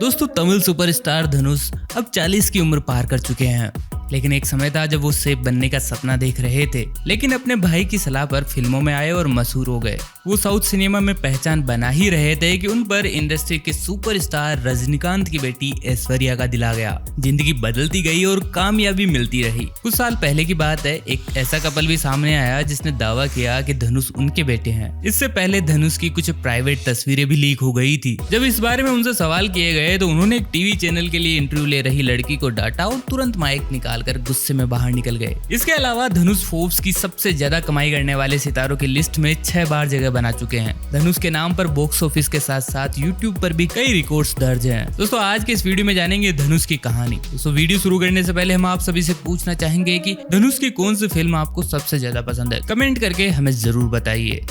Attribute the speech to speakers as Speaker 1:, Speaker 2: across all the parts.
Speaker 1: दोस्तों तमिल सुपरस्टार धनुष अब 40 की उम्र पार कर चुके हैं, लेकिन एक समय था जब वो सेफ बनने का सपना देख रहे थे, लेकिन अपने भाई की सलाह पर फिल्मों में आए और मशहूर हो गए। वो साउथ सिनेमा में पहचान बना ही रहे थे कि उन पर इंडस्ट्री के सुपरस्टार रजनीकांत की बेटी ऐश्वर्या का दिल आ गया। जिंदगी बदलती गई और कामयाबी मिलती रही। कुछ साल पहले की बात है, एक ऐसा कपल भी सामने आया जिसने दावा किया कि धनुष उनके बेटे हैं। इससे पहले धनुष की कुछ प्राइवेट तस्वीरें भी लीक हो गई थी। जब इस बारे में उनसे सवाल किए गए तो उन्होंने एक टीवी चैनल के लिए इंटरव्यू ले रही लड़की को डांटा और तुरंत माइक निकालकर गुस्से में बाहर निकल गए। इसके अलावा धनुष फोर्ब्स की सबसे ज्यादा कमाई करने वाले सितारों की लिस्ट में 6 बार जगह बना चुके हैं। धनुष के नाम पर बॉक्स ऑफिस के साथ साथ यूट्यूब पर भी कई रिकॉर्ड्स दर्ज हैं। दोस्तों आज के इस वीडियो में जानेंगे धनुष की कहानी। दोस्तों वीडियो शुरू करने से पहले हम आप सभी से पूछना चाहेंगे कि धनुष की कौन सी फिल्म आपको सबसे ज्यादा पसंद है। कमेंट करके हमें जरूर बताइए।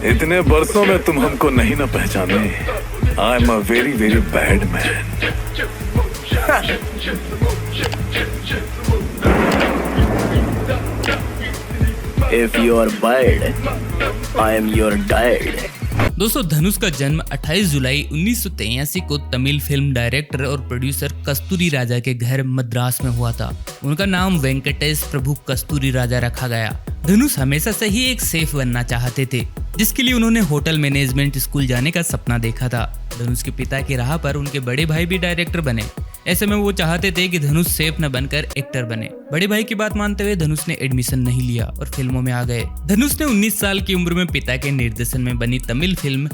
Speaker 2: इतने बरसों में तुम हमको नहीं ना पहचाने। I am a very very bad man.
Speaker 3: If you are bad, I am your dad.
Speaker 1: दोस्तों धनुष का जन्म 28 जुलाई 1983 को तमिल फिल्म डायरेक्टर और प्रोड्यूसर कस्तूरी राजा के घर मद्रास में हुआ था। उनका नाम वेंकटेश प्रभु कस्तूरी राजा रखा गया। धनुष हमेशा से ही एक सेफ बनना चाहते थे, जिसके लिए उन्होंने होटल मैनेजमेंट स्कूल जाने का सपना देखा था। धनुष के पिता की राह पर उनके बड़े भाई भी डायरेक्टर बने। ऐसे में वो चाहते थे कि धनुष सेफ न बनकर एक्टर बने। बड़े भाई की बात मानते हुए धनुष ने एडमिशन नहीं लिया और फिल्मों में आ गए। धनुष ने 19 साल की उम्र में पिता के निर्देशन में बनी तमिल फिल्म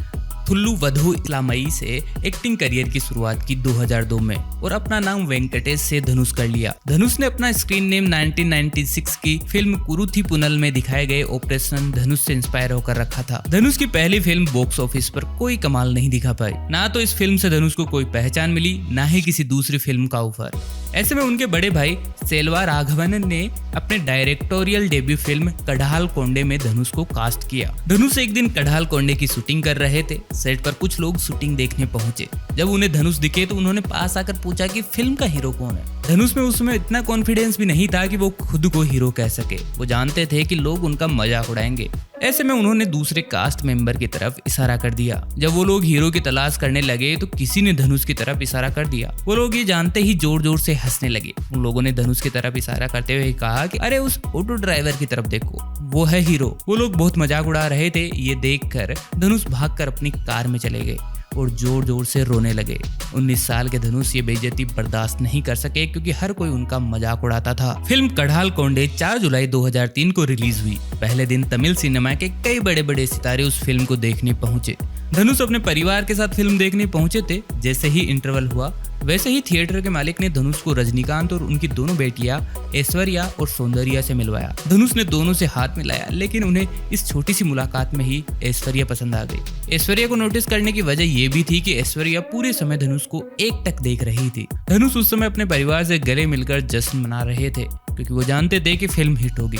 Speaker 1: थुल्लु वधु इलामई से एक्टिंग करियर की शुरुआत की 2002 में और अपना नाम वेंकटेश से धनुष कर लिया। धनुष ने अपना स्क्रीन नेम 1996 की फिल्म कुरुथी पुनल में दिखाए गए ऑपरेशन धनुष से इंस्पायर होकर रखा था। धनुष की पहली फिल्म बॉक्स ऑफिस पर कोई कमाल नहीं दिखा पाई। ना तो इस फिल्म से धनुष को कोई पहचान मिली, ना ही किसी दूसरी फिल्म का ऑफर। ऐसे में उनके बड़े भाई सेल्वा राघवन ने अपने डायरेक्टोरियल डेब्यू फिल्म कढ़ाल कोंडे में धनुष को कास्ट किया। धनुष एक दिन कढ़ाल कोंडे की शूटिंग कर रहे थे। सेट पर कुछ लोग शूटिंग देखने पहुंचे। जब उन्हें धनुष दिखे तो उन्होंने पास आकर पूछा कि फिल्म का हीरो कौन है। धनुष में उसमें इतना कॉन्फिडेंस भी नहीं था कि वो खुद को हीरो कह सके। वो जानते थे कि लोग उनका मजाक उड़ाएंगे। ऐसे में उन्होंने दूसरे कास्ट मेंबर की तरफ इशारा कर दिया। जब वो लोग हीरो की तलाश करने लगे तो किसी ने धनुष की तरफ इशारा कर दिया। वो लोग ये जानते ही जोर जोर से हंसने लगे। उन लोगों ने धनुष की तरफ इशारा करते हुए कहा कि अरे उस ऑटो ड्राइवर की तरफ देखो, वो है हीरो। वो लोग बहुत मजाक उड़ा रहे थे। ये देखकर धनुष भागकर अपनी कार में चले गए और जोर जोर से रोने लगे। 19 साल के धनुष ये बेइज्जती बर्दाश्त नहीं कर सके क्योंकि हर कोई उनका मजाक उड़ाता था। फिल्म कढ़ाल कोंडे 4 जुलाई 2003 को रिलीज हुई। पहले दिन तमिल सिनेमा के कई बड़े बड़े सितारे उस फिल्म को देखने पहुंचे। धनुष अपने परिवार के साथ फिल्म देखने पहुंचे थे। जैसे ही इंटरवल हुआ वैसे ही थिएटर के मालिक ने धनुष को रजनीकांत और उनकी दोनों बेटियां ऐश्वर्या और सौंदर्या से मिलवाया। धनुष ने दोनों से हाथ मिलाया, लेकिन उन्हें इस छोटी सी मुलाकात में ही ऐश्वर्या पसंद आ गई। ऐश्वर्या को नोटिस करने की वजह ये भी थी कि ऐश्वर्या पूरे समय धनुष को एकटक देख रही थी। धनुष उस समय अपने परिवार से गले मिलकर जश्न मना रहे थे क्योंकि वो जानते थे कि फिल्म हिट होगी।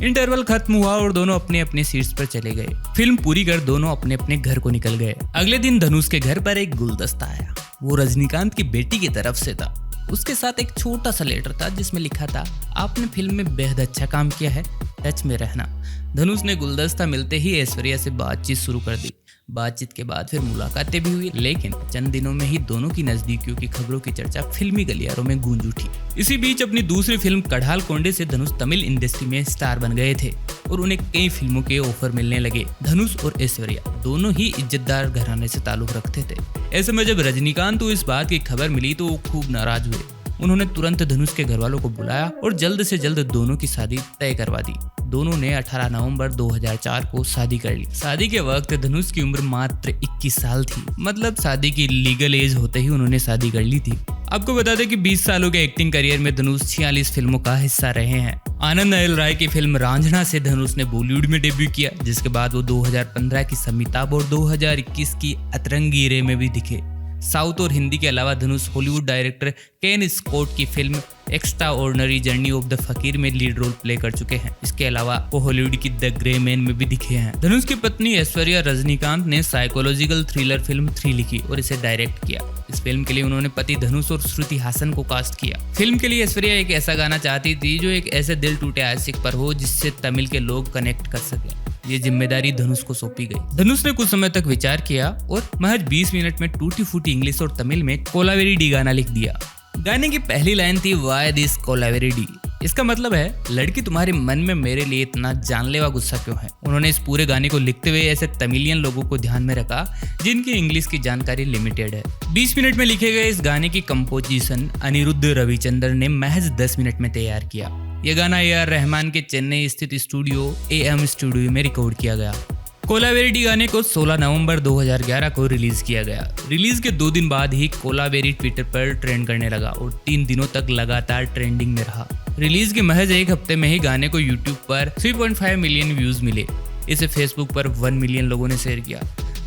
Speaker 1: इंटरवल खत्म हुआ और दोनों अपने अपने सीट्स पर चले गए। फिल्म पूरी कर दोनों अपने अपने घर को निकल गए। अगले दिन धनुष के घर पर एक गुलदस्ता आया। वो रजनीकांत की बेटी की तरफ से था। उसके साथ एक छोटा सा लेटर था जिसमें लिखा था, आपने फिल्म में बेहद अच्छा काम किया है, टच में रहना। धनुष ने गुलदस्ता मिलते ही ऐश्वर्या से बातचीत शुरू कर दी। बातचीत के बाद फिर मुलाकातें भी हुई, लेकिन चंद दिनों में ही दोनों की नजदीकियों की खबरों की चर्चा फिल्मी गलियारों में गूंज उठी। इसी बीच अपनी दूसरी फिल्म कढ़ाल कोंडे से धनुष तमिल इंडस्ट्री में स्टार बन गए थे और उन्हें कई फिल्मों के ऑफर मिलने लगे। धनुष और ऐश्वर्या दोनों ही इज्जतदार घराने से ताल्लुक रखते थे। ऐसे में जब रजनीकांत को इस बात की खबर मिली तो वो खूब नाराज हुए। उन्होंने तुरंत धनुष के घर वालों को बुलाया और जल्द से जल्द दोनों की शादी तय करवा दी। दोनों ने 18 नवंबर 2004 को शादी कर ली। शादी के वक्त धनुष की उम्र मात्र 21 साल थी। मतलब शादी की लीगल एज होते ही उन्होंने शादी कर ली थी। आपको बता दें कि 20 सालों के एक्टिंग करियर में धनुष 46 फिल्मों का हिस्सा रहे हैं। आनंद अयल राय की फिल्म रांझना से धनुष ने बॉलीवुड में डेब्यू किया, जिसके बाद वो 2015 की समिताभ और 2021 की अतरंगी रे में भी दिखे। साउथ और हिंदी के अलावा धनुष हॉलीवुड डायरेक्टर केन स्कॉट की film extra ordinary journey of the फकीर में लीड रोल प्ले कर चुके हैं। इसके अलावा वो हॉलीवुड की द ग्रे मैन में भी दिखे हैं। धनुष की पत्नी ऐश्वर्या रजनीकांत ने साइकोलॉजिकल थ्रिलर फिल्म 3 लिखी और इसे डायरेक्ट किया। इस फिल्म के लिए उन्होंने पति धनुष और श्रुति हासन को कास्ट किया। फिल्म के लिए ऐश्वर्या एक ऐसा गाना चाहती थी जो एक ऐसे दिल टूटे आशिक पर हो जिससे तमिल के लोग कनेक्ट कर सके। ये जिम्मेदारी धनुष को सौंपी गई। धनुष ने कुछ समय तक विचार किया और महज 20 मिनट में टूटी फूटी इंग्लिश और तमिल में कोलावेरी डी गाना लिख दिया। गाने की पहली लाइन थी वाई दिस कोलावेरी डी। इसका मतलब है लड़की तुम्हारे मन में मेरे लिए इतना जानलेवा गुस्सा क्यों है। उन्होंने इस पूरे गाने को लिखते हुए ऐसे तमिलियन लोगों को ध्यान में रखा जिनकी इंग्लिश की जानकारी लिमिटेड है। 20 मिनट में लिखे गए इस गाने की कंपोजिशन अनिरुद्ध रविचंद्रन ने महज 10 मिनट में तैयार किया। यह गाना ए.आर. रहमान के चेन्नई स्थित स्टूडियो AM स्टूडियो में रिकॉर्ड किया गया। कोलावेरी डी गाने को 16 नवंबर 2011 को रिलीज किया गया। रिलीज के 2 दिन बाद ही कोलावेरी ट्विटर पर ट्रेंड करने लगा और 3 दिनों तक लगातार ट्रेंडिंग में रहा। रिलीज के महज 1 हफ्ते में ही गाने को यूट्यूब पर 3.5 मिलियन व्यूज मिले। इसे फेसबुक पर 1 मिलियन लोगों ने शेयर किया।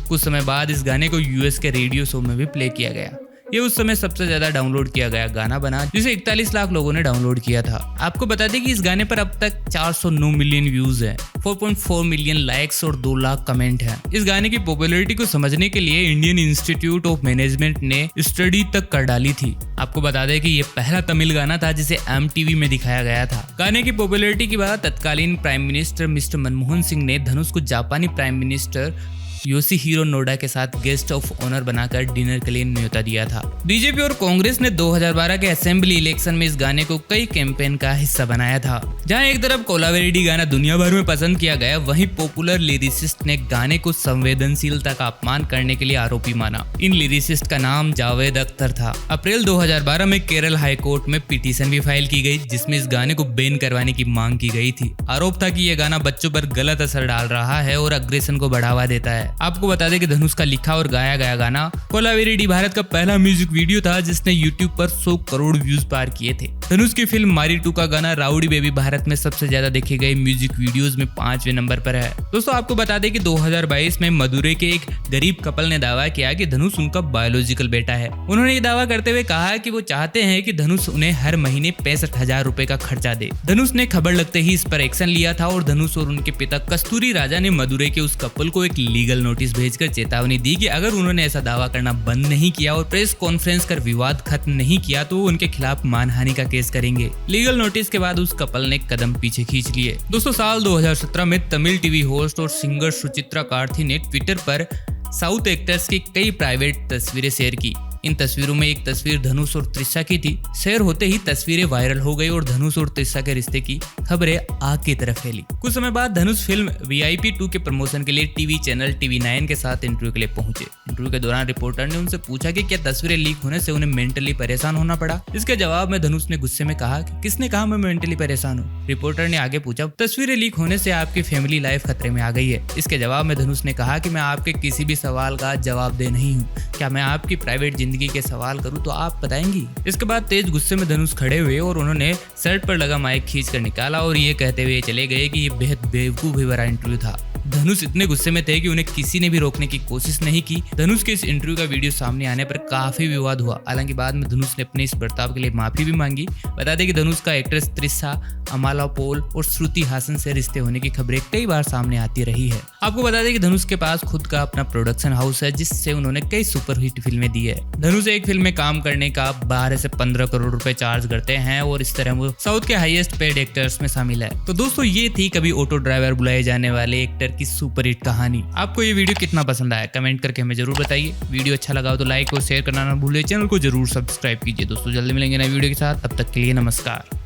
Speaker 1: कुछ समय बाद इस गाने को US के रेडियो शो में भी प्ले किया गया। ये उस समय सबसे ज्यादा डाउनलोड किया गया गाना बना, जिसे 41 लाख लोगों ने डाउनलोड किया था। आपको बता दें कि इस गाने पर अब तक 409 मिलियन व्यूज हैं, 4.4 मिलियन लाइक्स और 2 लाख कमेंट हैं। इस गाने की पॉपुलैरिटी को समझने के लिए इंडियन इंस्टीट्यूट ऑफ मैनेजमेंट ने स्टडी तक कर डाली थी। आपको बता दें कि ये पहला तमिल गाना था जिसे MTV में दिखाया गया था। गाने की पॉपुलैरिटी के बाद तत्कालीन prime minister mister Manmohan Singh ने धनुष को जापानी प्राइम मिनिस्टर योशिहिरो नोडा के साथ गेस्ट ऑफ ऑनर बनाकर डिनर के लिए न्योता दिया था। बीजेपी और कांग्रेस ने 2012 के असेंबली इलेक्शन में इस गाने को कई कैंपेन का हिस्सा बनाया था। जहां एक तरफ कोलावेरी डी गाना दुनिया भर में पसंद किया गया, वहीं पॉपुलर लिरिसिस्ट ने गाने को संवेदनशीलता का अपमान करने के लिए आरोपी माना। इन लिरिसिस्ट का नाम जावेद अख्तर था। अप्रैल 2012 में केरल हाई कोर्ट में पिटीशन भी फाइल की गई, जिसमें इस गाने को बैन करवाने की मांग की गई थी। आरोप था कि यह गाना बच्चों पर गलत असर डाल रहा है और अग्रेशन को बढ़ावा देता है। आपको बता दें कि धनुष का लिखा और गाया गया गाना कोलावेरी डी भारत का पहला म्यूजिक वीडियो था जिसने यूट्यूब पर 100 करोड़ व्यूज पार किए थे। धनुष की फिल्म मारी 2 का गाना राउडी बेबी भारत में सबसे ज्यादा देखे गए म्यूजिक वीडियोस में 5वें नंबर पर है। दोस्तों आपको बता दें कि 2022 में मदुरै के एक गरीब कपल ने दावा किया कि धनुष उनका बायोलॉजिकल बेटा है। उन्होंने ये दावा करते हुए कहा कि वो चाहते हैं कि धनुष उन्हें हर महीने 65,000 रुपए का खर्चा दे। धनुष ने खबर लगते ही इस पर एक्शन लिया था और धनुष और उनके पिता कस्तूरी राजा ने मदुरै के उस कपल को एक लीगल नोटिस भेजकर चेतावनी दी कि अगर उन्होंने ऐसा दावा करना बंद नहीं किया और प्रेस कॉन्फ्रेंस कर विवाद खत्म नहीं किया तो वो उनके खिलाफ मानहानि का केस करेंगे। लीगल नोटिस के बाद उस कपल ने कदम पीछे खींच लिए। दोस्तों साल 2017 में तमिल टीवी होस्ट और सिंगर सुचित्रा कार्थी ने ट्विटर पर साउथ एक्टर्स की कई प्राइवेट तस्वीरें शेयर की। इन तस्वीरों में एक तस्वीर धनुष और त्रिशा की थी। शेयर होते ही तस्वीरें वायरल हो गई और धनुष और त्रिशा के रिश्ते की खबरें आग की तरफ फैली। कुछ समय बाद धनुष फिल्म VIP 2 के प्रमोशन के लिए टीवी चैनल TV9 के साथ इंटरव्यू के लिए पहुंचे। इंटरव्यू के दौरान रिपोर्टर ने उनसे पूछा कि क्या तस्वीरें लीक होने से उन्हें मेंटली परेशान होना पड़ा। इसके जवाब में धनुष ने गुस्से में कहा कि किसने कहा मैं मेंटली परेशान हूँ। रिपोर्टर ने आगे पूछा तस्वीरें लीक होने से आपकी फैमिली लाइफ खतरे में आ गई है। इसके जवाब में धनुष ने कहा कि मैं आपके किसी भी सवाल का जवाब दे नहीं हूँ। क्या मैं आपकी प्राइवेट जिंदगी के सवाल करूं तो आप बताएंगी। इसके बाद तेज गुस्से में धनुष खड़े हुए और उन्होंने शर्ट पर लगा माइक खींच कर निकाला और ये कहते हुए चले गए कि ये बेहद बेवकूफ भरा इंटरव्यू था। धनुष इतने गुस्से में थे कि उन्हें किसी ने भी रोकने की कोशिश नहीं की। धनुष के इस इंटरव्यू का वीडियो सामने आने पर काफी विवाद हुआ। हालांकि बाद में धनुष ने अपने इस बर्ताव के लिए माफी भी मांगी। बता दें कि धनुष का एक्ट्रेस त्रिशा, अमाला पॉल और श्रुति हासन से रिश्ते होने की खबरें कई बार सामने आती रही है। आपको बता दें कि धनुष के पास खुद का अपना प्रोडक्शन हाउस है जिससे उन्होंने कई सुपरहिट फिल्में दी है। धनुष एक फिल्म में काम करने का 12 से 15 करोड़ रुपए चार्ज करते हैं और इस तरह वो साउथ के हाईएस्ट पेड एक्टर्स में शामिल है। तो दोस्तों ये थी कभी ऑटो ड्राइवर बुलाए जाने वाले एक्टर की सुपरहिट कहानी। आपको ये वीडियो कितना पसंद आया कमेंट करके हमें जरूर बताइए। वीडियो अच्छा लगा हो तो लाइक और शेयर करना ना भूलिए। चैनल को जरूर सब्सक्राइब कीजिए। दोस्तों जल्दी मिलेंगे नए वीडियो के साथ, तब तक के लिए नमस्कार।